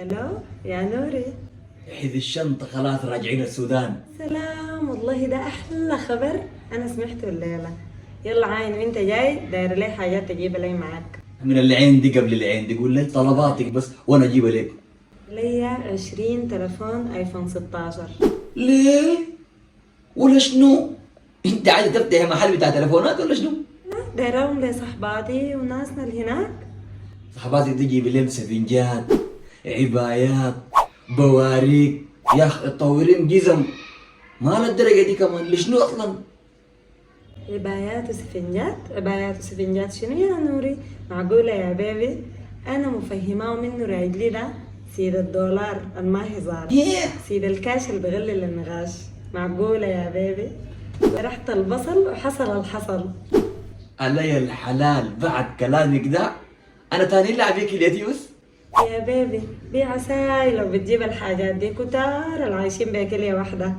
الو يا نوري. حذ الشنطة خلاص راجعين السودان. سلام، والله ده احلى خبر انا سمعته الليله. يلا عاين وانت جاي داير لي حاجات تجيبها لي معاك. من العين دي قبل العين دي قول لي طلباتك بس وانا اجيبها لك. ليا 20 تلفون ايفون 16. ليه؟ ولا شنو؟ انت عايزة تفتحي محل بتاع تليفونات ولا شنو؟ دايرهم لصحباتي وناسنا اللي هناك. صحباتك تجي بلم سفنجات، عبايات، بواريك، يا اخي تطورين جزم. ما للدرجة دي كمان لشنو اصلا؟ عبايات وسفنجات، عبايات وسفنجات شنو يا نوري؟ معقولة يا بيبي؟ أنا مفهماه منه رايد لي ده سيد الدولار الما هزار، سيد الكاش اللي بغلي النغاش. معقولة يا بيبي؟ رحت البصل وحصل الحصل. علي الحلال بعد كلامك ده انا تاني لعب بيك اليتيوس. يا بيبي بيع ساي لو بتجيب الحاجات دي كتار العايشين بكلية واحدة.